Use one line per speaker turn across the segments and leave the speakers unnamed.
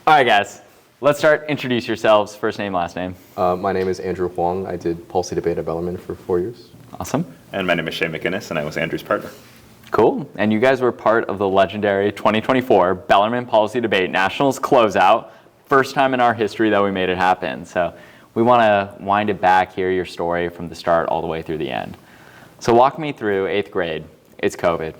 All right, guys. Let's start. Introduce yourselves. First name, last name.
My name is Andrew Huang. I did policy debate at Bellarmine for 4 years.
Awesome.
And my name is Shae McInnis, and I was Andrew's partner.
Cool. And you guys were part of the legendary 2024 Bellarmine Policy Debate Nationals closeout. First time in our history that we made it happen. So we want to wind it back, hear your story from the start all the way through the end. So walk me through 8th grade. It's COVID.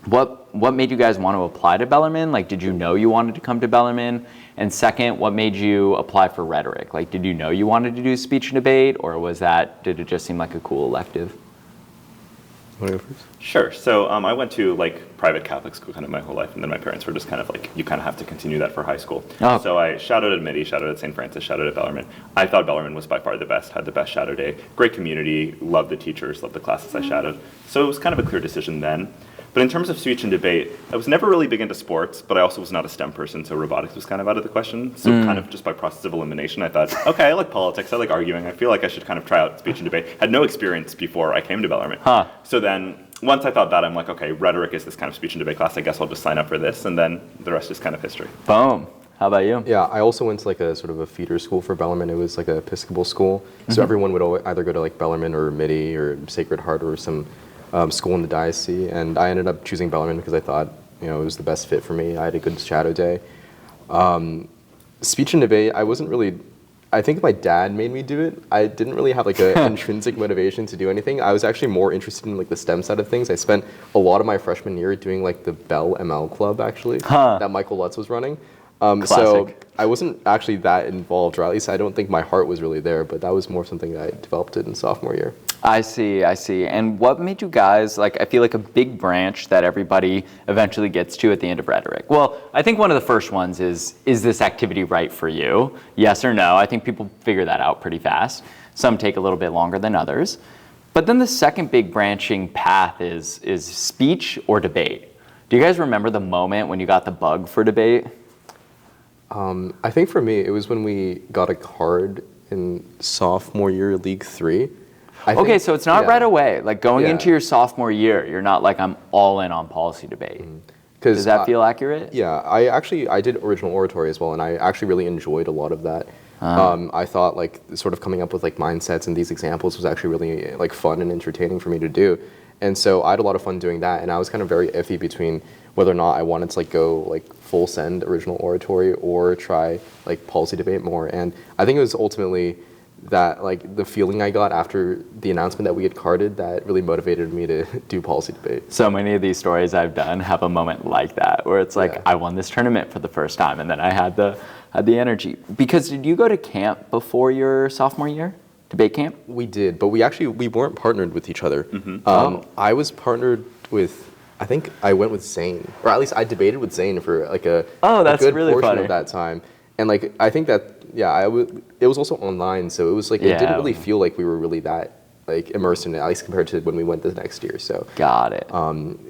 What made you guys want to apply to Bellarmine? Like, did you know you wanted to come to Bellarmine? And second, what made you apply for rhetoric? Like, did you know you wanted to do speech and debate, or did it just seem like a cool elective?
Want to go first?
Sure. So I went to private Catholic school kind of my whole life, and then my parents were just kind of you kind of have to continue that for high school.
Oh.
So I shadowed at Midi, shadowed at St. Francis, shadowed at Bellarmine. I thought Bellarmine was by far the best, had the best shadow day, great community, loved the teachers, loved the classes I shadowed. So it was kind of a clear decision then. But in terms of speech and debate, I was never really big into sports, but I also was not a STEM person, so robotics was kind of out of the question. So kind of just by process of elimination, I thought, okay, I like politics, I like arguing, I feel like I should kind of try out speech and debate. Had no experience before I came to Bellarmine. So then once I thought that, I'm like, okay, rhetoric is this kind of speech and debate class, I guess I'll just sign up for this, and then the rest is kind of history.
Boom. How about you?
Yeah, I also went to a sort of a feeder school for Bellarmine. It was like an Episcopal school. So everyone would either go to Bellarmine or Midi or Sacred Heart or some school in the diocese, and I ended up choosing Bellarmine because I thought it was the best fit for me. I had a good shadow day. Speech and debate, I think my dad made me do it. I didn't really have an intrinsic motivation to do anything. I was actually more interested in the STEM side of things. I spent a lot of my freshman year doing the Bell ML club actually that Michael Lutz was running. So I wasn't actually that involved, or at least I don't think my heart was really there, but that was more something that I developed in sophomore year.
I see. And what made you guys, I feel like a big branch that everybody eventually gets to at the end of rhetoric? Well, I think one of the first ones is this activity right for you? Yes or no? I think people figure that out pretty fast. Some take a little bit longer than others. But then the second big branching path is speech or debate. Do you guys remember the moment when you got the bug for debate?
I think for me, it was when we got a card in sophomore year, League 3.
Okay, so it's not right away. Going into your sophomore year, you're not I'm all in on policy debate. Does that feel accurate?
Yeah, I did original oratory as well, and I actually really enjoyed a lot of that. I thought sort of coming up with mindsets and these examples was actually really fun and entertaining for me to do. And so I had a lot of fun doing that, and I was kind of very iffy between whether or not I wanted to go full send original oratory or try policy debate more. And I think it was ultimately that the feeling I got after the announcement that we had carded that really motivated me to do policy debate.
So many of these stories I've done have a moment like that where it's I won this tournament for the first time, and then I had the energy. Because did you go to camp before your sophomore year? Debate camp? We
did, but we weren't partnered with each other. I was partnered with, I think I went with Zane, or at least I debated with Zane for a good
really
portion
funny.
of that time. And I think that, it was also online, so it was it didn't really feel like we were really that immersed in it, at least compared to when we went the next year. So
got it.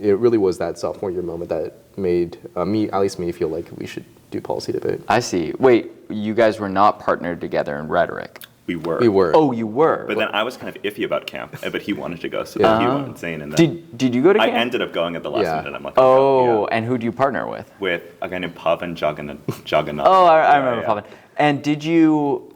It really was that sophomore year moment that made me feel like we should do policy debate.
I see. Wait, you guys were not partnered together in rhetoric?
We were.
Oh, you were.
But then I was kind of iffy about camp, but he wanted to go, so he went insane. And then
did you go to camp?
I ended up going at the last minute, and I'm like,
and who do you partner with?
With a guy named Pavan Jagannath.
Oh, I remember Pavan. And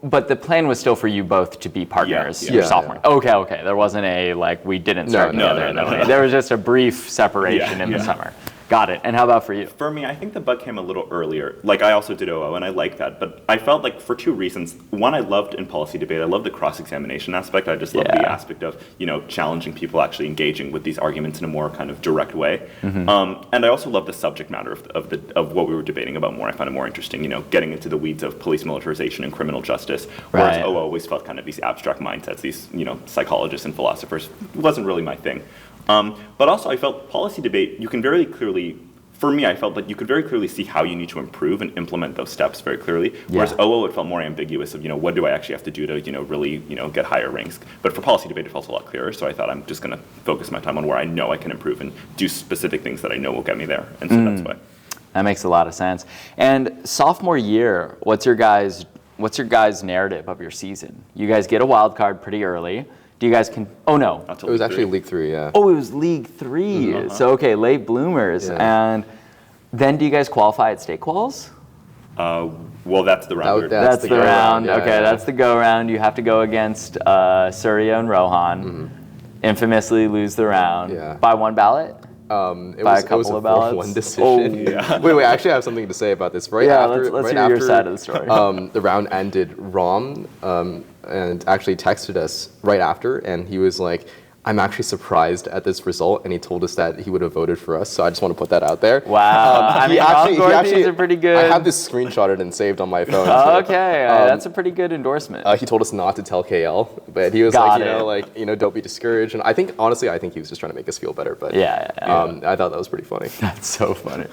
but the plan was still for you both to be partners your sophomore. Yeah. Okay. There wasn't we didn't start together. No. There was just a brief separation in the summer. Got it. And how about for you?
For me, I think the bug came a little earlier. I also did OO, and I like that. But I felt for two reasons. One, I loved in policy debate, I loved the cross-examination aspect. I just loved the aspect of, challenging people, actually engaging with these arguments in a more kind of direct way. And I also loved the subject matter of what we were debating about more. I found it more interesting, getting into the weeds of police militarization and criminal justice. Whereas OO always felt kind of these abstract mindsets, these, psychologists and philosophers. It wasn't really my thing. But also I felt policy debate, you can very clearly, for me, I felt you could very clearly see how you need to improve and implement those steps very clearly. Whereas OO, it felt more ambiguous of, what do I actually have to do to, really, get higher ranks. But for policy debate, it felt a lot clearer. So I thought I'm just going to focus my time on where I know I can improve and do specific things that I know will get me there. And so that's why.
That makes a lot of sense. And sophomore year, what's your guys' narrative of your season? You guys get a wild card pretty early. Do you guys oh no.
It was actually League 3, yeah.
Oh, it was League 3. So, okay, late bloomers.
Yeah.
And then do you guys qualify at state quals?
Well, that's the round.
That's the
go
round.
Yeah,
Okay,
yeah.
that's the go round. You have to go against Surya and Rohan. Infamously lose the round
Yeah.
by one ballot.
It
By
was,
a couple
it was a
of ballots?
4-1 decision.
Oh.
Yeah.
Wait, I actually have something to say about this. Right
Yeah,
after,
let's
right
hear your
after,
side of the story.
The round ended, Rom and actually texted us right after, and he was like, I'm actually surprised at this result, and he told us that he would have voted for us, so I just want to put that out there.
Wow. I mean, Ron Gorthy's a pretty good.
I have this screenshotted and saved on my phone.
Oh,
too.
okay, that's a pretty good endorsement.
He told us not to tell KL, but he was
Got
like,
it.
don't be discouraged. And I think, honestly, I think he was just trying to make us feel better. But
Yeah.
I thought that was pretty funny.
That's so funny.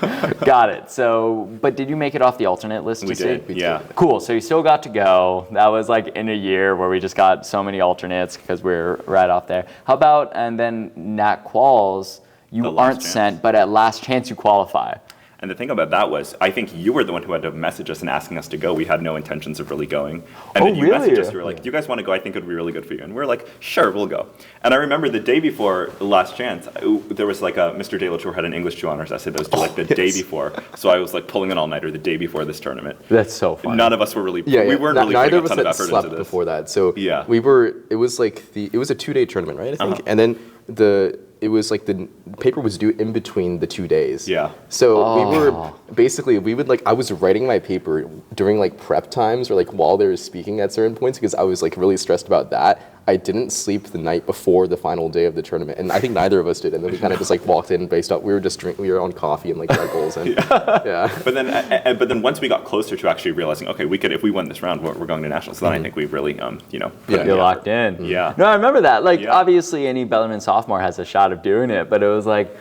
Got it. So, but did you make it off the alternate list?
We
to
did.
see?
Yeah.
Cool. So you still got to go. That was like in a year where we just got so many alternates because we were right off there. How about, and then Nat Quals, you
The last
aren't
chance.
sent, but at last chance you qualify.
And the thing about that was, I think you were the one who had to message us and asking us to go. We had no intentions of really going. And
Oh,
then you
really?
messaged us, you were like, do you guys want to go? I think it would be really good for you. And we are like, sure, we'll go. And I remember the day before the last chance, there was like a Mr. De La Tour had an English 2 honors essay that was due like the day before. So I was like pulling an all-nighter the day before this tournament.
That's so funny.
None of us were really,
Yeah,
we weren't really
neither
putting
of
a
us
ton of
had
effort
slept
into this.
before that. So
Yeah.
it was a 2-day tournament, right? I think, and then it was like the paper was due in between the 2 days.
Yeah.
So we would I was writing my paper during like prep times or like while they were speaking at certain points because I was like really stressed about that. I didn't sleep the night before the final day of the tournament, and I think neither of us did. And then we kind of just like walked in based off. We were on coffee and like Red Bulls and yeah.
But then once we got closer to actually realizing, okay, we could, if we won this round, we're going to nationals. So then I think we really, put in
You're
the effort.
locked in.
Yeah.
No, I remember that. Like,
Yeah.
obviously, any Bellarmine sophomore has a shot of doing it, but it was like,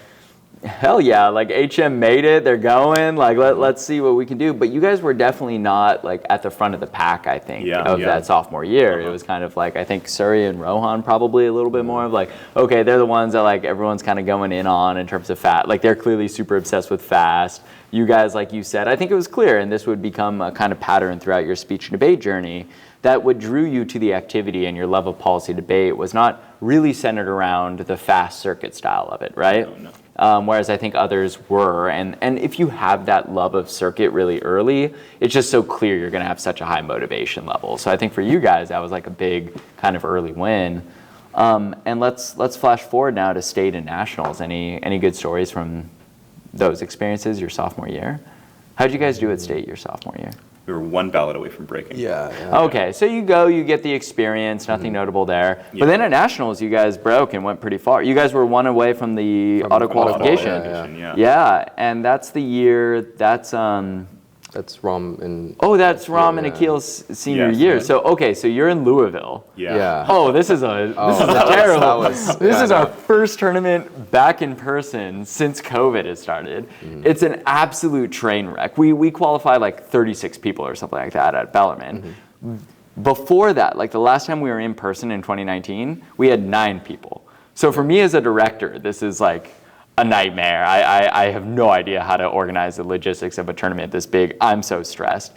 hell yeah, like HM made it, they're going, like let's see what we can do. But you guys were definitely not like at the front of the pack, I think, of that sophomore year. It was kind of like, I think Surya and Rohan probably a little bit more of like, okay, they're the ones that like everyone's kind of going in on in terms of fast. Like they're clearly super obsessed with fast. You guys, like you said, I think it was clear, and this would become a kind of pattern throughout your speech and debate journey, that what drew you to the activity and your love of policy debate was not really centered around the fast circuit style of it, right?
No.
Whereas I think others were. And if you have that love of circuit really early, it's just so clear you're going to have such a high motivation level. So I think for you guys, that was like a big kind of early win. And let's flash forward now to state and nationals. Any good stories from those experiences your sophomore year? How'd you guys do at state your sophomore year?
We were 1 ballot away from breaking.
Yeah.
Okay, so you go, you get the experience, nothing notable there. But then at nationals, you guys broke and went pretty far. You guys were 1 away from the auto qualification.
Yeah.
And that's the year.
That's Rom and
That's Ram and Akil's senior
Yes.
year. So okay, so you're in Louisville.
Yeah.
Oh, this is terrible. This is our first tournament back in person since COVID has started. It's an absolute train wreck. We qualified like 36 people or something like that at Bellarmine. Before that, like the last time we were in person in 2019, we had 9 people. So for me as a director, this is like a nightmare. I have no idea how to organize the logistics of a tournament this big. I'm so stressed.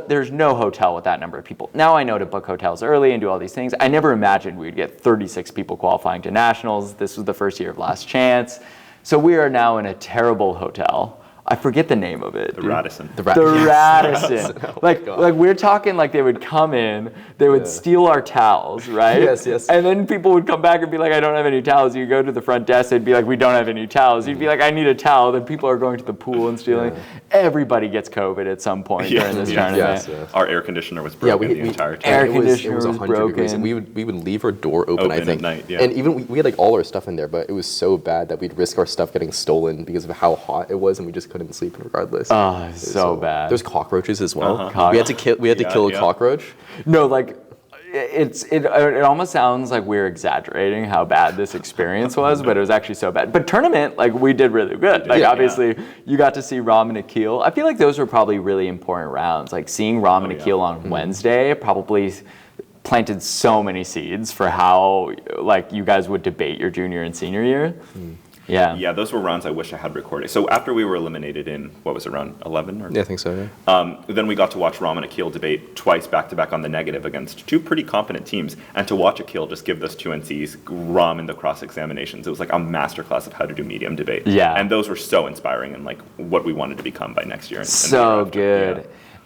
There's no hotel with that number of people. Now I know to book hotels early and do all these things. I never imagined we'd get 36 people qualifying to nationals. This was the first year of last chance. So we are now in a terrible hotel. I forget the name of it.
The Radisson.
the
Radisson.
Oh
like we're talking like they would come in, they would steal our towels, right?
Yes.
And then people would come back and be like, I don't have any towels. You go to the front desk, they'd be like, we don't have any towels. You'd be like, I need a towel. Then people are going to the pool and stealing. Everybody gets COVID at some point during this tournament.
Yes.
Our air conditioner was broken the entire time.
Air
It was
conditioner
100 degrees,
broken.
and we would leave our door open I
Open
think.
at night, yeah.
And even we had like all our stuff in there, but it was so bad that we'd risk our stuff getting stolen because of how hot it was, and we just couldn't sleep regardless.
Oh, it's so bad.
There's cockroaches as well.
Uh-huh.
We had to kill a
Yeah.
cockroach.
No, like it almost sounds like we're exaggerating how bad this experience was, but it was actually so bad. But tournament, like we did really good. Like obviously you got to see Ram and Akil. I feel like those were probably really important rounds. Like seeing Ram and Akil on Wednesday probably planted so many seeds for how like you guys would debate your junior and senior year. Yeah.
Yeah, those were rounds I wish I had recorded. So after we were eliminated in, what was it, round 11? Or?
Yeah, I think so, yeah.
Then we got to watch Ram and Akil debate twice back-to-back on the negative against two pretty competent teams. And to watch Akil just give those two NCs Ram in the cross-examinations, it was like a masterclass of how to do medium debate.
Yeah.
And those were so inspiring and like what we wanted to become by next year. And
So good.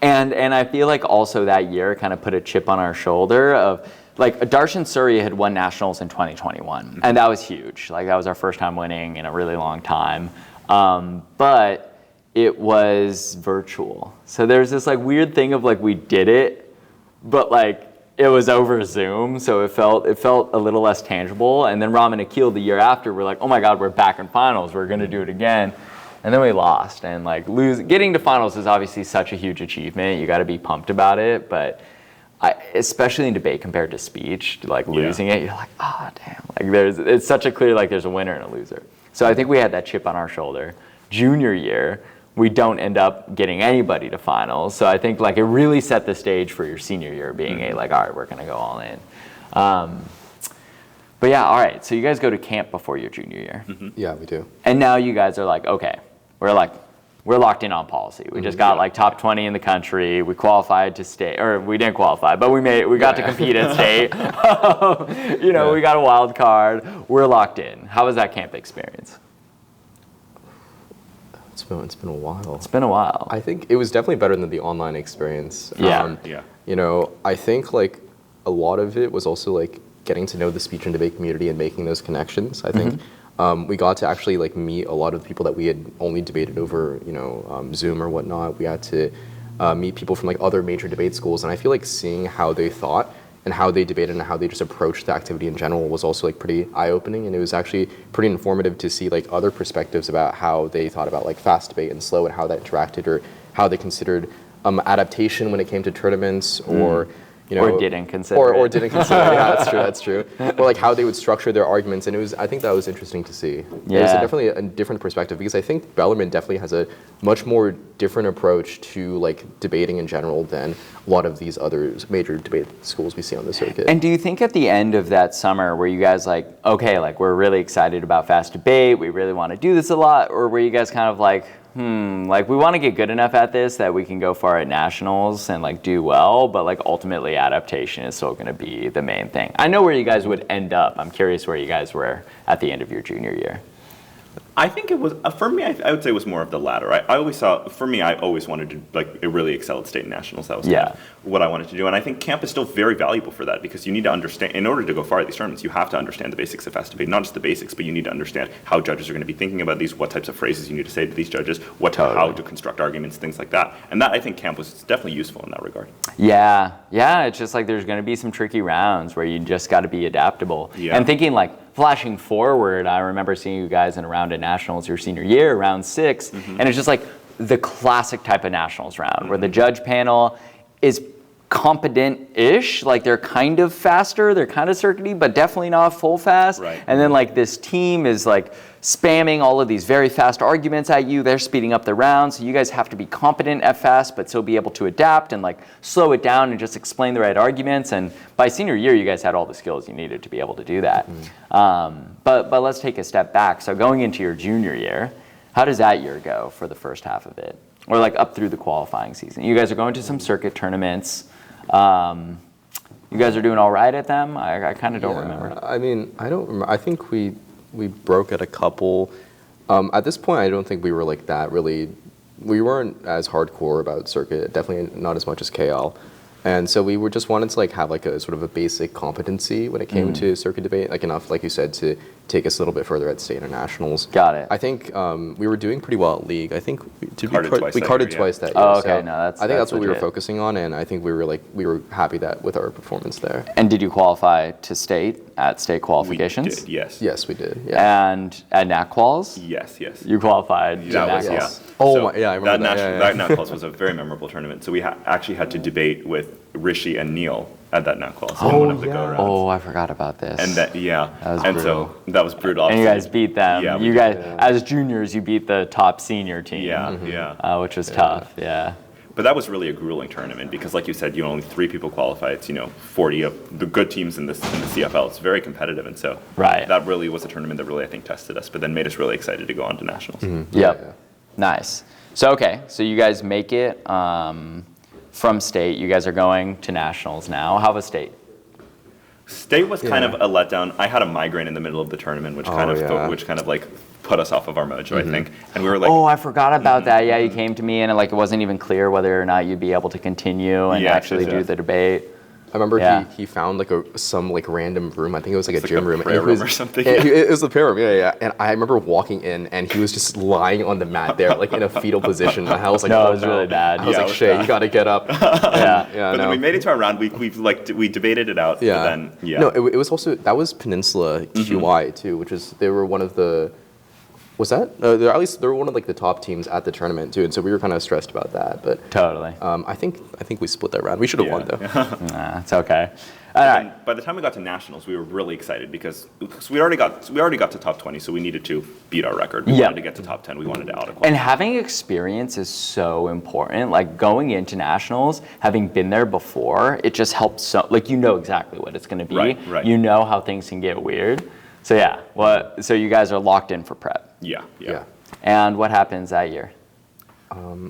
Yeah.
And I feel like also that year kind of put a chip on our shoulder of, like, Darshan Surya had won nationals in 2021, and that was huge. Like, that was our first time winning in a really long time. But it was virtual. So there's this like weird thing of like we did it, but like it was over Zoom, so it felt a little less tangible. And then Ram and Akil the year after were like, oh my God, we're back in finals. We're gonna do it again. And then we lost. And like getting to finals is obviously such a huge achievement. You got to be pumped about it, but especially in debate compared to speech, like losing it, you're like, oh damn, like it's such a clear, like there's a winner and a loser. So I think we had that chip on our shoulder. Junior year, we don't end up getting anybody to finals. So I think like it really set the stage for your senior year being a like, all right, we're gonna go all in. But yeah, all right, so you guys go to camp before your junior year.
Yeah, we do.
And now you guys are like, okay, we're locked in on policy. We just got like top 20 in the country. We qualified to state, or we didn't qualify, but we got to compete at state. We got a wild card. We're locked in. How was that camp experience?
It's been a while.
It's been a while.
I think it was definitely better than the online experience.
Yeah.
I think like a lot of it was also like getting to know the speech and debate community and making those connections. I think we got to actually like meet a lot of the people that we had only debated over, Zoom or whatnot. We had to meet people from like other major debate schools, and I feel like seeing how they thought and how they debated and how they just approached the activity in general was also like pretty eye-opening, and it was actually pretty informative to see like other perspectives about how they thought about like fast debate and slow and how that interacted, or how they considered adaptation when it came to tournaments, or
or didn't consider
or didn't consider it. Yeah, that's true. Or like how they would structure their arguments, and I think that was interesting to see.
Yeah.
It was definitely a different perspective, because I think Bellarmine definitely has a much more different approach to like debating in general than a lot of these other major debate schools we see on the circuit.
And do you think at the end of that summer, were you guys like, okay, like we're really excited about fast debate, we really want to do this a lot, or were you guys kind of like, like we want to get good enough at this that we can go far at nationals and like do well, but like ultimately adaptation is still going to be the main thing? I know where you guys would end up. I'm curious where you guys were at the end of your junior year.
I think it was, for me, I would say it was more of the latter. I always wanted to like really excel at state and nationals. That was kind of what I wanted to do. And I think camp is still very valuable for that, because you need to understand, in order to go far at these tournaments, you have to understand the basics of fast debate. Not just the basics, but you need to understand how judges are going to be thinking about these, what types of phrases you need to say to these judges, how to construct arguments, things like that. And that, I think camp was definitely useful in that regard.
Yeah, it's just like there's going to be some tricky rounds where you just got to be adaptable.
Yeah.
And thinking like, flashing forward, I remember seeing you guys in a round of nationals your senior year, round 6, and it's just like the classic type of nationals round where the judge panel is competent-ish, like they're kind of faster, they're kind of circuity, but definitely not full fast.
Right.
And then like this team is like spamming all of these very fast arguments at you. They're speeding up the round, so you guys have to be competent at fast, but still be able to adapt and like slow it down and just explain the right arguments. And by senior year, you guys had all the skills you needed to be able to do that. But let's take a step back. So going into your junior year, how does that year go for the first half of it? Or like up through the qualifying season? You guys are going to some circuit tournaments. You guys are doing all right at them? I kind of don't remember.
I mean, I don't remember. I think we broke at a couple. At this point, I don't think we were like that really. We weren't as hardcore about circuit, definitely not as much as KL. And so we were just wanted to like have like a sort of a basic competency when it came to circuit debate, like enough, like you said, to take us a little bit further at state internationals.
Got it.
I think we were doing pretty well at league. I think we
Carded
carded
twice
twice that year.
Oh, okay.
So
No, that's
I think that's what we were
legit.
focusing on, and I think we were happy that with our performance there.
And did you qualify to state at state qualifications?
We did, yes.
Yes, we did. Yeah.
And at NAC quals?
Yes.
You qualified to
That
NAC
was,
quals?
yeah.
Oh,
So
I remember that.
That NAC quals was a very memorable tournament. So we actually had to debate with Rishi and Neil at that NAC quals in one of the go rounds.
Oh, I forgot about this.
And that,
was
and
brutal.
so that was brutal.
And you guys beat them.
Yeah, we
you
did.
guys, as juniors, you beat the top senior team.
Yeah.
Which was tough. Yeah.
But that was really a grueling tournament because, like you said, only 3 people qualify. It's 40 of the good teams in the CFL. It's very competitive, and so that really was a tournament that really I think tested us, but then made us really excited to go on to nationals.
Yep. Nice. So so you guys make it from state. You guys are going to nationals now. How was state?
State was kind of a letdown. I had a migraine in the middle of the tournament, which kind of like put us off of our mojo, I think. And we were like,
oh, I forgot about that. Yeah, you came to me and it wasn't even clear whether or not you'd be able to continue and actually do the debate.
I remember he found some random room. I think it was like a gym room.
Prayer room or something.
It was the prayer room. Yeah. And I remember walking in, and he was just lying on the mat there, in a fetal position. And I was like,
no, it was really bad.
I was like, Shae, you got to get up.
But then we made it to our round. We debated it out.
Yeah.
But then,
No, it was also that was Peninsula QI too, which is they were one of the. Was that? They were one of the top teams at the tournament too, and so we were kind of stressed about that. But
totally.
I think we split that round. We should have won though.
Nah, it's okay. All right.
By the time we got to nationals, we were really excited because we already got to top 20, so we needed to beat our record. We wanted to get to top 10. We wanted to out qualify.
And having experience is so important. Going into nationals, having been there before, it just helps. So you know exactly what it's going to be.
Right.
You know how things can get weird. So so you guys are locked in for prep.
Yeah.
And what happens that year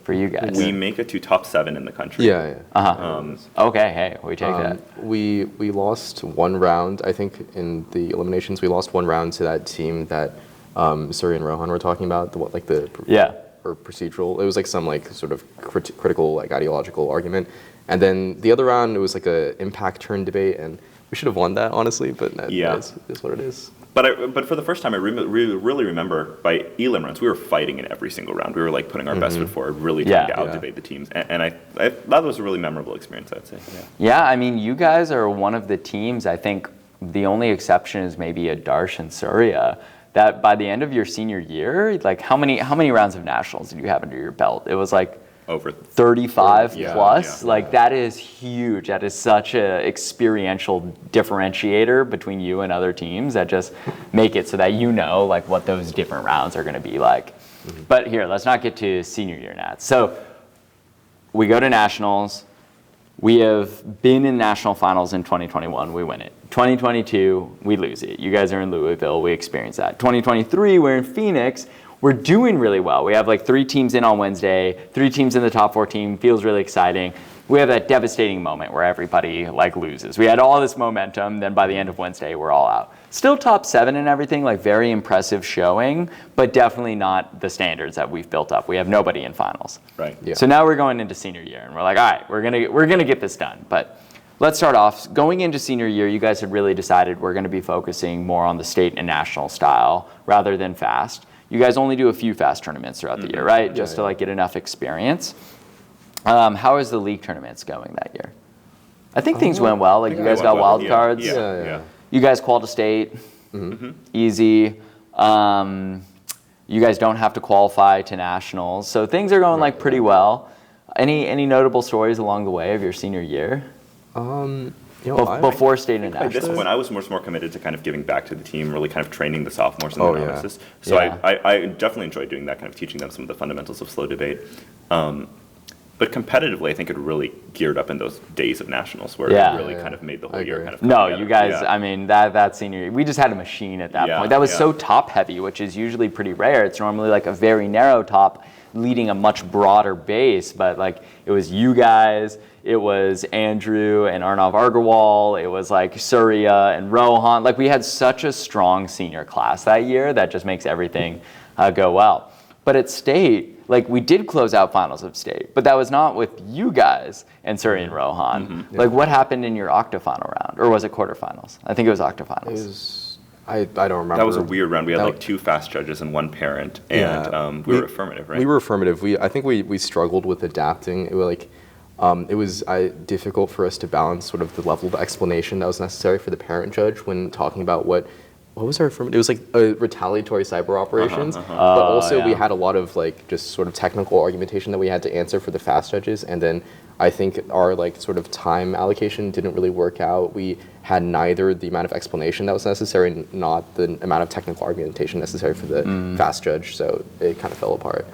for you guys?
We make it to top 7 in the country.
Yeah.
Okay, hey, we take that.
We lost one round. I think in the eliminations we lost one round to that team that Suri and Rohan were talking about. Or procedural. It was some sort of critical ideological argument. And then the other round it was a impact turn debate, and we should have won that honestly. But that is what it is.
But for the first time, I really remember by elim runs, we were fighting in every single round. We were putting our best foot forward, really trying to out-debate the teams. And I that was a really memorable experience, I'd say.
Yeah, I mean, you guys are one of the teams, I think the only exception is maybe Adarsh and Surya, that by the end of your senior year, how many rounds of nationals did you have under your belt? It was
over
35 plus. That is huge. That is such a experiential differentiator between you and other teams that just make it so that what those different rounds are going to be like. But here, let's not get to senior year nats. So we go to nationals. We have been in national finals in 2021. We win it. 2022, we lose it. You guys are in Louisville. We experience that. 2023, we're in Phoenix. We're doing really well. We have 3 teams in on Wednesday, 3 teams in the top 14, feels really exciting. We have that devastating moment where everybody loses. We had all this momentum, then by the end of Wednesday, we're all out. Still top 7 and everything, very impressive showing, but definitely not the standards that we've built up. We have nobody in finals.
Right.
Yeah. So now we're going into senior year, and we're all right, we're gonna get this done. But let's start off. Going into senior year, you guys had really decided we're gonna be focusing more on the state and national style rather than fast. You guys only do a few fast tournaments throughout the year, right? Just to get enough experience. How is the league tournaments going that year? I think things went well. You guys got wild cards.
Yeah.
You guys qualified to state. Easy. You guys don't have to qualify to nationals. So things are going pretty well. Any notable stories along the way of your senior year? Before state and nationals?
At this point, I was more committed to kind of giving back to the team, really kind of training the sophomores and the novices. So I definitely enjoyed doing that, kind of teaching them some of the fundamentals of slow debate. But competitively, I think it really geared up in those days of nationals where it really kind of made the whole year kind of come together.
You guys, I mean, that senior year, we just had a machine at that point. That was so top heavy, which is usually pretty rare. It's normally a very narrow top leading a much broader base, but it was you guys, it was Andrew and Arnav Agarwal, it was Surya and Rohan. We had such a strong senior class that year that just makes everything go well. But at state, we did close out finals of state, but that was not with you guys and Surya and Rohan. What happened in your octafinal round? Or was it quarterfinals? I think it was octafinals.
I don't remember.
That was a weird round. We had 2 fast judges and 1 parent, and we were affirmative, right?
We were affirmative. I think we struggled with adapting. It was difficult for us to balance sort of the level of explanation that was necessary for the parent judge when talking about what was our affirmative? It was retaliatory cyber operations, but also we had a lot of just sort of technical argumentation that we had to answer for the fast judges, and then I think our sort of time allocation didn't really work out. We had neither the amount of explanation that was necessary, not the amount of technical argumentation necessary for the fast judge, so it kind of fell apart.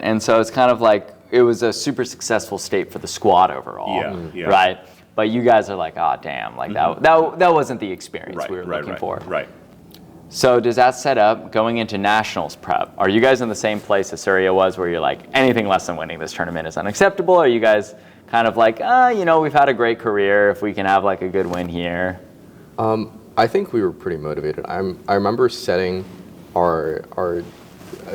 And so it's kind of it was a super successful state for the squad overall,
Yeah.
right? But you guys are like, oh damn, like that wasn't the experience we were looking for.
Right.
So does that set up going into nationals prep? Are you guys in the same place as Surya was, where you're like, anything less than winning this tournament is unacceptable? Are you guys kind of like, we've had a great career, if we can have like a good win here?
I think we were pretty motivated. I remember setting our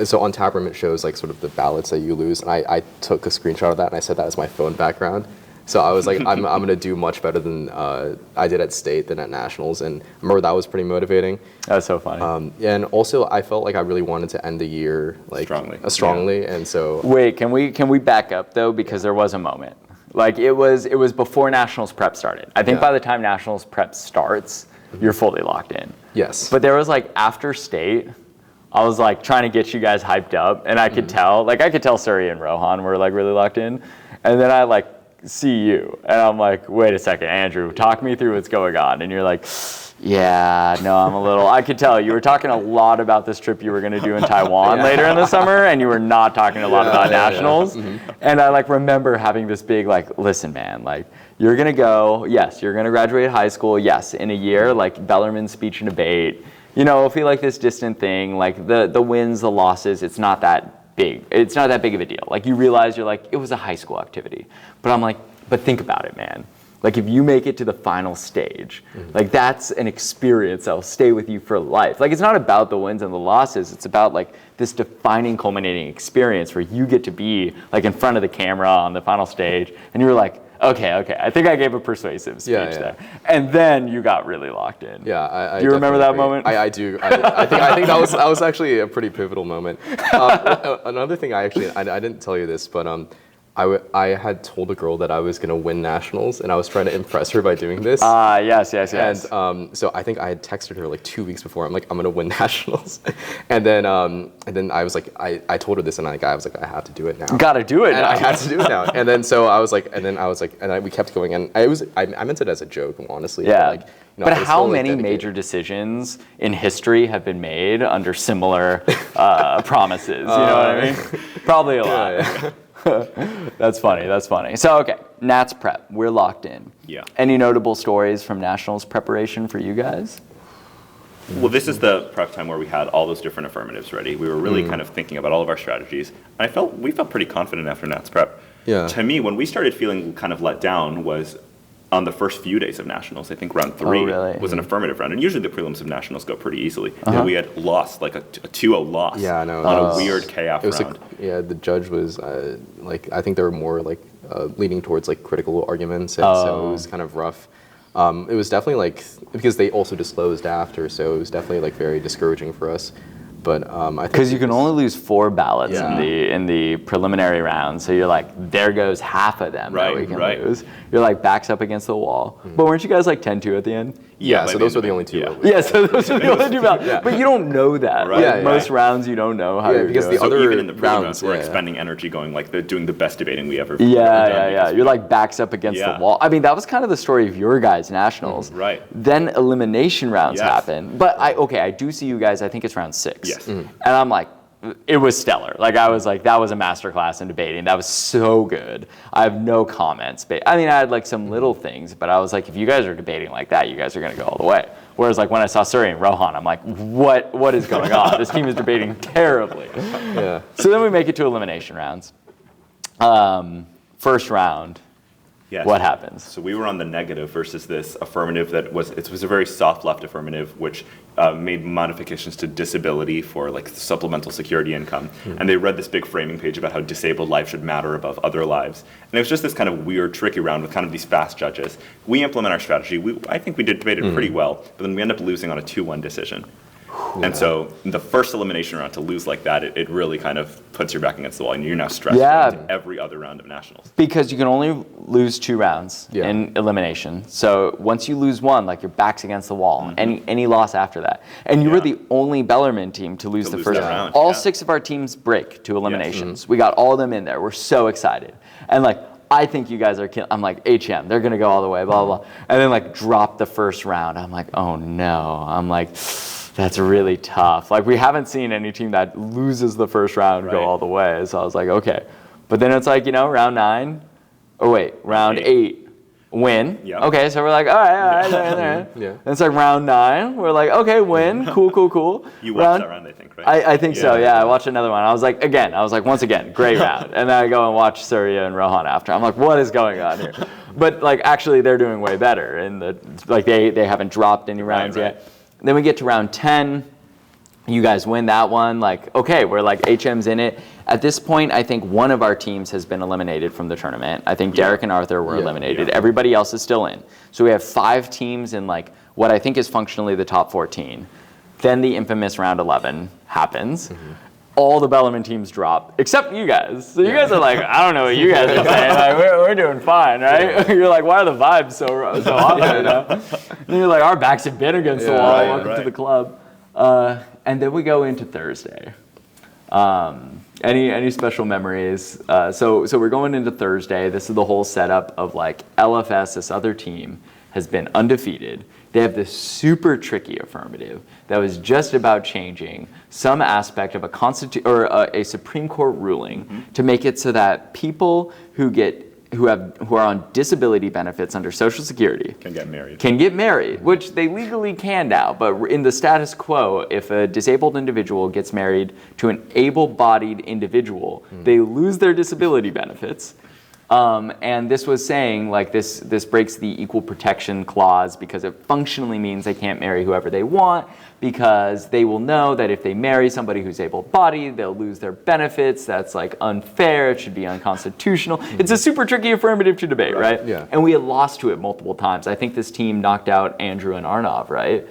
so on Tabroom it shows like sort of the ballots that you lose, and I took a screenshot of that and I set that as my phone background. So I was like, I'm gonna do much better than I did at state than at nationals, and I remember that was pretty motivating.
That's so funny.
And also I felt like I really wanted to end the year like strongly, and so.
Wait, can we back up though, because there was a moment. Like it was before nationals prep started. I think by the time nationals prep starts, you're fully locked in.
Yes.
But there was like after state, I was like trying to get you guys hyped up, and I could tell Surya and Rohan were like really locked in, and then I like see you, and I'm like, wait a second, Andrew, talk me through what's going on, and you're like, yeah, no, I could tell you were talking a lot about this trip you were going to do in Taiwan later in the summer, and you were not talking a lot about nationals. And I like remember having this big like, listen man, like you're going to go, yes, you're going to graduate high school, yes, in a year, like Bellarmine speech and debate, it'll feel like this distant thing, like the wins, the losses, it's not that big of a deal. Like you realize you're like, it was a high school activity. But I'm like, but think about it, man. Like if you make it to the final stage, like that's an experience that'll stay with you for life. Like it's not about the wins and the losses. It's about like this defining, culminating experience where you get to be like in front of the camera on the final stage, and you're like, okay, I think I gave a persuasive speech there. And then you got really locked in.
Yeah, I
do you remember that
agree.
moment?
I do. I think that was actually a pretty pivotal moment. Another thing I didn't tell you this, but I had told a girl that I was going to win nationals, and I was trying to impress her by doing this.
Yes.
And so I think I had texted her like 2 weeks before. I'm like, I'm going to win nationals, and then I was like, I told her this, and I was like, I have to do it now.
Got to do it now.
I had to do it now. And then so I was like, we kept going, and I meant it as a joke, honestly.
Yeah.
Like,
but how many major decisions in history have been made under similar promises? You know what I mean? Probably a lot.
Yeah.
That's funny. So, okay, Nats prep, we're locked in.
Yeah.
Any notable stories from nationals preparation for you guys?
Well, this is the prep time where we had all those different affirmatives ready. We were really kind of thinking about all of our strategies. And we felt pretty confident after Nats prep.
Yeah.
To me, when we started feeling kind of let down was on the first few days of nationals. I think round 3 was an affirmative round. And usually the prelims of nationals go pretty easily. And we had lost, like a 2-0 loss
Yeah, I know.
on a weird KF round.
The judge was I think they were more like leaning towards like critical arguments, and so it was kind of rough. It was definitely like, because they also disclosed after, so it was definitely like very discouraging for us. But I think
because you can only lose 4 ballots in the preliminary round, so you're like, there goes half of them that we can lose. You're like backs up against the wall. But weren't you guys like 10-2 at the end?
Yeah, so those were the only 2.
Yeah, so those are the only 2 ballots. But you don't know that.
Right.
Like, most rounds you don't know how you're
because
doing.
the other
even in the prelim
rounds,
we're expending energy going like they're doing the best debating we ever
Yeah. You're like backs up against the wall. I mean, that was kind of the story of your guys' nationals.
Right.
Then elimination rounds happen. But I do see you guys, I think it's round 6.
Yes.
And I'm like, it was stellar. Like I was like, that was a masterclass in debating. That was so good. I have no comments. I mean, I had like some little things, but I was like, if you guys are debating like that, you guys are gonna go all the way. Whereas like when I saw Surya and Rohan, I'm like, what is going on? This team is debating terribly.
Yeah.
So then we make it to elimination rounds. First round.
Yes.
What happens?
So we were on the negative versus this affirmative that was a very soft left affirmative, which made modifications to disability for like supplemental security income. And they read this big framing page about how disabled lives should matter above other lives. And it was just this kind of weird, tricky round with kind of these fast judges. We implement our strategy. I think we debated pretty well, but then we end up losing on a 2-1 decision. And so the first elimination round, to lose like that, it really kind of puts your back against the wall, and you're now stressed into every other round of nationals.
Because you can only lose 2 rounds in elimination. So once you lose 1, like your back's against the wall. Any loss after that. And you were the only Bellarmine team to lose the first round. All 6 of our teams break to eliminations. We got all of them in there. We're so excited. And like, I think you guys are killing. I'm like, HM, they're going to go all the way, blah, blah, blah. And then like drop the first round. I'm like, oh no. I'm like, that's really tough. Like we haven't seen any team that loses the first round go all the way. So I was like, okay. But then it's like, round 9, round 8. Win.
Yep.
Okay, so we're like, all right.
Yeah.
And it's like round 9. We're like, okay, win. Cool.
You watched that round, I think, right?
I think so, yeah. I watched another one. I was like, once again, great round. And then I go and watch Surya and Rohan after. I'm like, what is going on here? But like, actually, they're doing way better. And they haven't dropped any rounds yet. Then we get to round 10. You guys win that one. Like, okay, we're like HM's in it. At this point, I think one of our teams has been eliminated from the tournament. I think Derek and Arthur were eliminated.
Yeah.
Everybody else is still in. So we have 5 teams in like what I think is functionally the top 14. Then the infamous round 11 happens. All the Bellarmine teams drop, except you guys. So you guys are like, I don't know what you guys are saying. Like, we're doing fine, right? You're like, why are the vibes so off right now? And you're like, our backs have been against the wall. Welcome to the club. And then we go into Thursday. Any special memories? So we're going into Thursday. This is the whole setup of like LFS, this other team, has been undefeated. They have this super tricky affirmative that was just about changing some aspect of a Supreme Court ruling to make it so that people who are on disability benefits under Social Security
Can get married.
which they legally can now. But in the status quo, if a disabled individual gets married to an able-bodied individual, they lose their disability benefits. And this was saying, like, this breaks the equal protection clause because it functionally means they can't marry whoever they want, because they will know that if they marry somebody who's able-bodied, they'll lose their benefits. That's like unfair. It should be unconstitutional. It's a super tricky affirmative to debate, right?
Yeah.
And we had lost to it multiple times. I think this team knocked out Andrew and Arnav, right?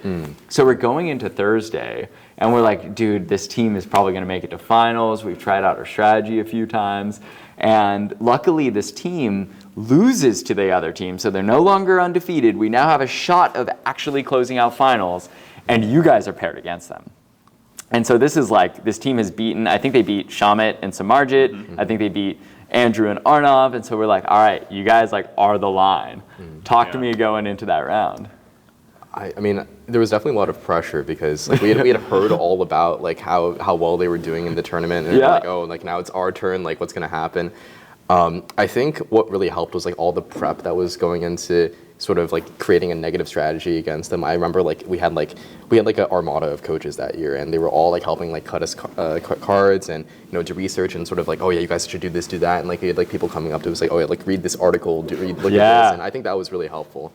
So we're going into Thursday, and we're like, dude, this team is probably going to make it to finals. We've tried out our strategy a few times. And luckily, this team loses to the other team, so they're no longer undefeated. We now have a shot of actually closing out finals, and you guys are paired against them. And so this is like, this team has beaten, I think they beat Shamit and Samarjit. I think they beat Andrew and Arnav. And so we're like, all right, you guys like are the line. Talk to me going into that round.
I mean, there was definitely a lot of pressure because like we had heard all about like how well they were doing in the tournament, and like, oh, like now it's our turn, like what's gonna happen. I think what really helped was like all the prep that was going into sort of like creating a negative strategy against them. I remember like we had like an armada of coaches that year, and they were all like helping like cut us cards and do research and sort of like, oh yeah, you guys should do this, do that, and like we had like people coming up to us like, oh yeah, like read this article, look at this, and I think that was really helpful.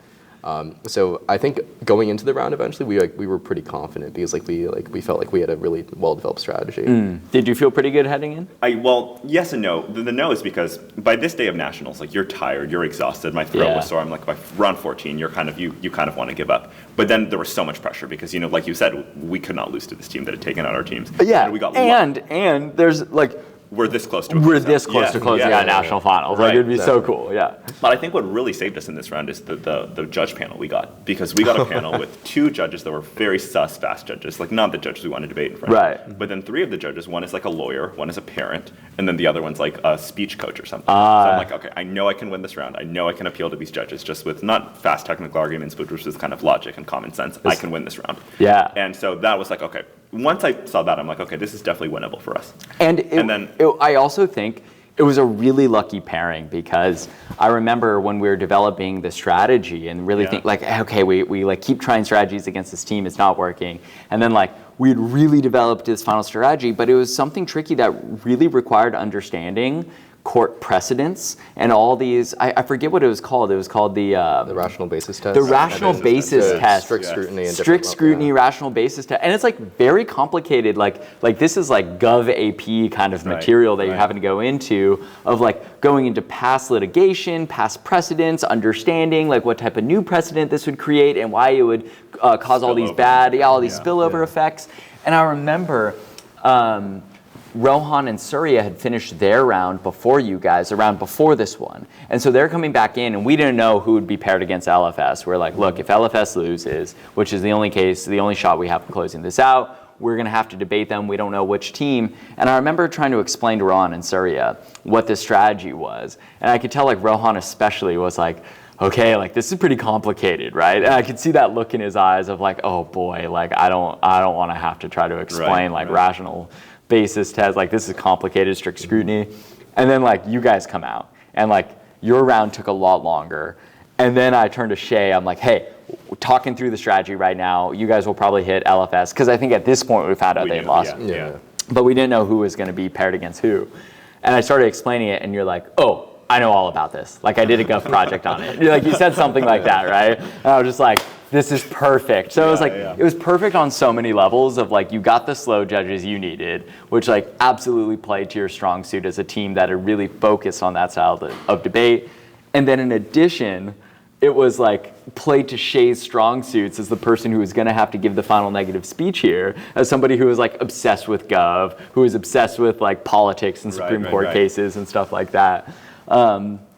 So I think going into the round eventually we were pretty confident because we felt like we had a really well developed strategy.
Did you feel pretty good heading in?
Well, yes and no. The no is because by this day of nationals, like you're tired, you're exhausted. My throat was sore. I'm like by round 14, you're kind of you kind of want to give up. But then there was so much pressure because like you said, we could not lose to this team that had taken out our teams.
Yeah,
and we got
and there's like.
We're this close to
closing out national finals. Like, it'd be so cool,
But I think what really saved us in this round is the judge panel we got. Because we got a panel with 2 judges that were very sus, fast judges. Like, not the judges we want to debate in front of.
Right.
But then 3 of the judges, one is like a lawyer, one is a parent, and then the other one's like a speech coach or something. So I'm like, okay, I know I can win this round. I know I can appeal to these judges just with not fast technical arguments, but just kind of logic and common sense. I can win this round.
Yeah.
And so that was like, okay. Once I saw that, I'm like, okay, this is definitely winnable for us.
And I also think it was a really lucky pairing because I remember when we were developing the strategy and really think like, okay, we like keep trying strategies against this team, it's not working. And then like we had really developed this final strategy, but it was something tricky that really required understanding court precedents and all these, I forget what it was called. It was called the
rational basis test.
The rational basis test.
Strict scrutiny. And
strict scrutiny, rational basis test. And it's like very complicated. Like this is like Gov AP kind of material that you're having to go into of like going into past litigation, past precedents, understanding like what type of new precedent this would create and why it would cause all these spillover effects. And I remember Rohan and Surya had finished their round before you guys, a round before this one. And so they're coming back in, and we didn't know who would be paired against LFS. We're like, look, if LFS loses, which is the only shot we have of closing this out, we're going to have to debate them. We don't know which team. And I remember trying to explain to Rohan and Surya what the strategy was. And I could tell like Rohan especially was like, okay, like this is pretty complicated, right? And I could see that look in his eyes of like, oh boy, like I don't want to have to try to explain rational basis test, like this is complicated, strict scrutiny. And then like you guys come out and like your round took a lot longer. And then I turned to Shae, I'm like, hey, we're talking through the strategy right now. You guys will probably hit LFS. Because I think at this point we found out they lost.
Yeah.
But we didn't know who was going to be paired against who. And I started explaining it and you're like, oh, I know all about this. Like I did a Gov project on it. You're like, you said something like that, right? And I was just like, this is perfect. So it was like, it was perfect on so many levels of like, you got the slow judges you needed, which like absolutely played to your strong suit as a team that are really focused on that style of debate. And then in addition, it was like played to Shae's strong suits as the person who was going to have to give the final negative speech here, as somebody who was like obsessed with Gov, who was obsessed with like politics and Supreme Court cases and stuff like that.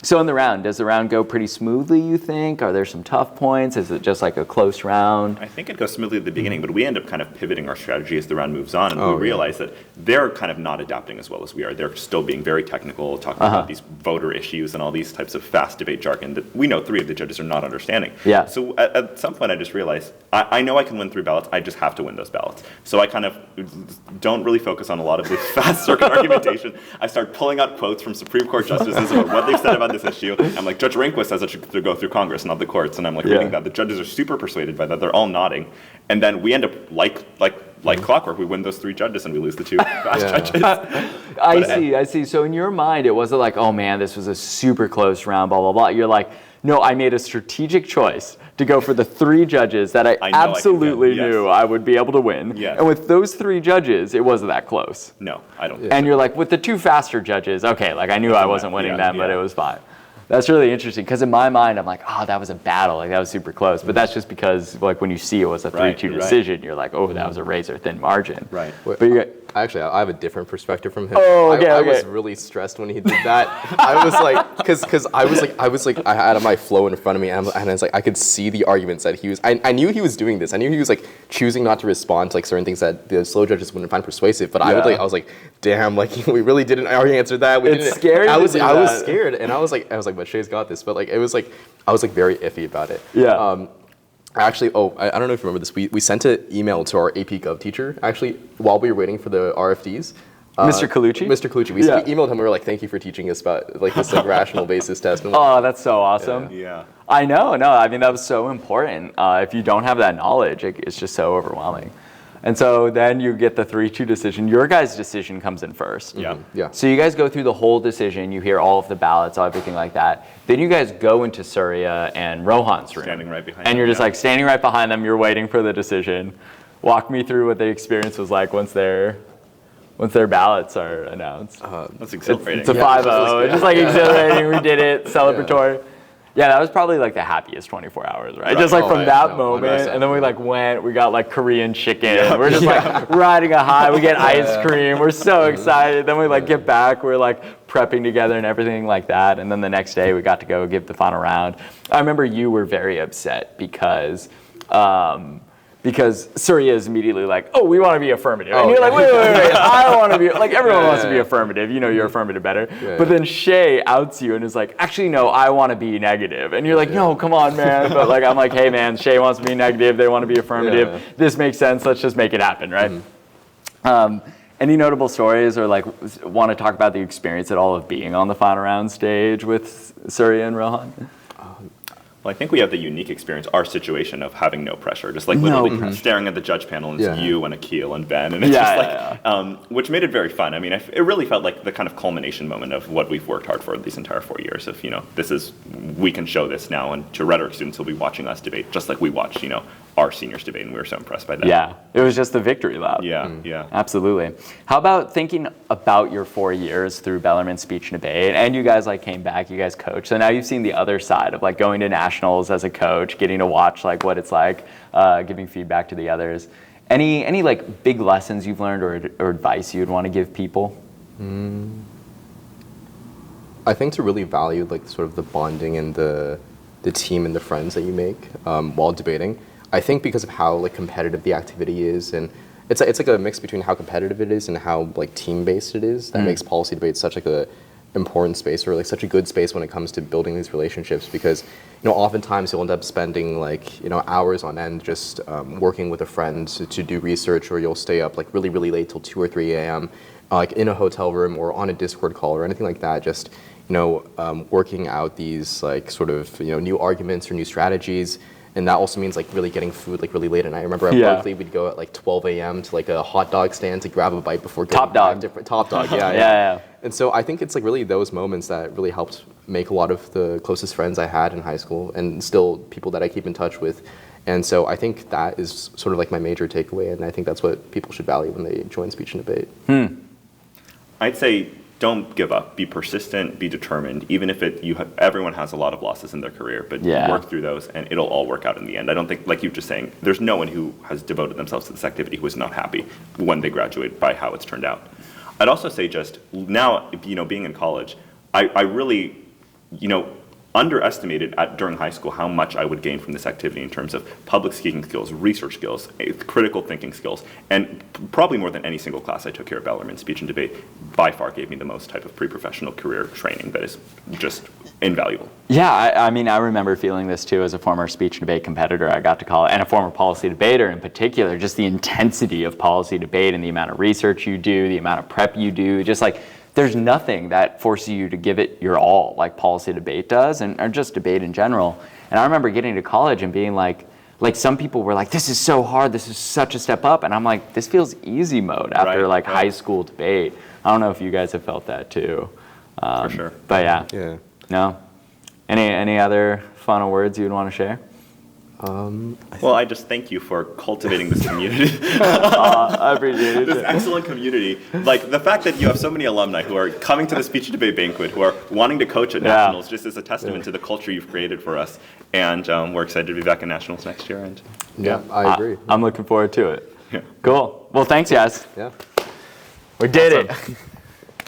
So in the round, does the round go pretty smoothly, you think? Are there some tough points? Is it just like a close round?
I think it goes smoothly at the beginning, but we end up kind of pivoting our strategy as the round moves on, and we realize that they're kind of not adapting as well as we are. They're still being very technical, talking about these voter issues and all these types of fast debate jargon that we know 3 of the judges are not understanding.
Yeah.
So at some point I just realized, I know I can win 3 ballots, I just have to win those ballots. So I kind of don't really focus on a lot of this fast circuit argumentation. I start pulling out quotes from Supreme Court justices about what they've said about this issue. I'm like, Judge Rehnquist says it should go through Congress, not the courts. And I'm like reading that. The judges are super persuaded by that. They're all nodding. And then we end up like clockwork. We win those 3 judges and we lose the 2 fast judges.
I see. So in your mind, it wasn't like, oh man, this was a super close round, blah, blah, blah. You're like, no, I made a strategic choice to go for the 3 judges that I absolutely knew I would be able to win.
Yes.
And with those 3 judges, it wasn't that close.
No, I don't.
And you're like, with the 2 faster judges, okay, like I knew I wasn't winning them, but it was fine. That's really interesting because in my mind, I'm like, oh, that was a battle. Like that was super close. But that's just because like when you see it was a 3-2 decision, you're like, oh, that was a razor thin margin.
Right.
But you got,
Actually, I have a different perspective from him.
Oh, okay,
I
okay.
was really stressed when he did that. I was like, because I had my flow in front of me, and I was like, I could see the arguments that he was. I knew he was doing this. I knew he was like choosing not to respond to like certain things that the slow judges wouldn't find persuasive. But I was like, damn, like we really didn't already answer that.
It's scary.
I was scared, and I was like, but Shae's got this. But like, it was like, I was like very iffy about it.
Yeah.
Actually, I don't know if you remember this. We sent an email to our AP Gov teacher, actually, while we were waiting for the RFDs.
Mr. Colucci?
Mr. Colucci. We emailed him. We were like, thank you for teaching us about like this like rational basis test. And
Oh, that's so awesome.
Yeah.
I know. No, I mean, that was so important. If you don't have that knowledge, it's just so overwhelming. And so then you get the 3-2 decision. Your guys' decision comes in first.
Yeah.
Yeah.
So you guys go through the whole decision. You hear all of the ballots, everything like that. Then you guys go into Surya and Rohan's room.
Standing right behind
And
them,
you're just
yeah.
like standing right behind them. You're waiting for the decision. Walk me through what the experience was like once their ballots are announced.
That's exhilarating.
It's a 5-0. It's just like exhilarating. We did it. Celebratory. Yeah, that was probably like the happiest 24 hours, right? Just like from that moment, and then we like went, we got like Korean chicken. We're just like riding a high. We get ice cream. We're so excited. Then we like get back. We're like prepping together and everything like that. And then the next day we got to go give the final round. I remember you were very upset because Surya is immediately like, oh, we want to be affirmative. And you're like, wait, I want to be, like everyone wants to be affirmative. You know you're affirmative better. But then Shae outs you and is like, actually, no, I want to be negative. And you're like, no, come on, man. But like, I'm like, hey, man, Shae wants to be negative. They want to be affirmative. This makes sense. Let's just make it happen, right? Any notable stories or like want to talk about the experience at all of being on the final round stage with Surya and Rohan?
Well, I think we have the unique experience, our situation of having no pressure, just like literally staring at the judge panel and it's you and Akil and Ben, and it's which made it very fun. I mean, it really felt like the kind of culmination moment of what we've worked hard for these entire 4 years. Of we can show this now, and to rhetoric students who'll be watching us debate, just like we watched, our seniors debate, and we were so impressed by that.
Yeah, it was just the victory lap.
Yeah.
Absolutely. How about thinking about your 4 years through Bellarmine speech and debate, and you guys like came back, you guys coached, so now you've seen the other side of like going to nationals as a coach, getting to watch like what it's like, giving feedback to the others. Any like big lessons you've learned or advice you'd want to give people?
I think to really value like sort of the bonding and the team and the friends that you make while debating. I think because of how like competitive the activity is, and it's like a mix between how competitive it is and how like team based it is, that makes policy debate such like a important space, or like such a good space when it comes to building these relationships, because oftentimes you'll end up spending like hours on end just working with a friend to do research, or you'll stay up like really late till 2 or 3 a.m. like in a hotel room or on a Discord call or anything like that, just working out these like sort of new arguments or new strategies. And that also means like really getting food like really late at night. I remember at Berkeley we'd go at like 12 a.m. to like a hot dog stand to grab a bite before going
Top dog.
Top dog, yeah,
Yeah.
And so I think it's like really those moments that really helped make a lot of the closest friends I had in high school and still people that I keep in touch with. And so I think that is sort of like my major takeaway, and I think that's what people should value when they join speech and debate.
I'd say don't give up. Be persistent. Be determined. Even if everyone has a lot of losses in their career, but work through those, and it'll all work out in the end. I don't think, like you were just saying, there's no one who has devoted themselves to this activity who is not happy when they graduate by how it's turned out. I'd also say just now, being in college, I really, underestimated during high school how much I would gain from this activity in terms of public speaking skills, research skills, critical thinking skills, and probably more than any single class I took here at Bellarmine, speech and debate by far gave me the most type of pre-professional career training that is just invaluable.
Yeah, I mean, I remember feeling this too as a former speech and debate competitor. I got to call it, and a former policy debater in particular, just the intensity of policy debate and the amount of research you do, the amount of prep you do, just like there's nothing that forces you to give it your all like policy debate does, or just debate in general. And I remember getting to college and being like some people were like, this is so hard, this is such a step up. And I'm like, this feels easy mode after high school debate. I don't know if you guys have felt that too.
For sure.
But yeah.
Yeah.
No? Any other final words you'd want to share?
Well, I just thank you for cultivating this community.
I appreciate it.
This excellent community. Like the fact that you have so many alumni who are coming to the speech and debate banquet, who are wanting to coach at nationals, just is a testament to the culture you've created for us. And we're excited to be back in nationals next year. And
yeah, I agree.
I'm looking forward to it.
Yeah.
Cool. Well, thanks, guys.
Yeah.
We did it.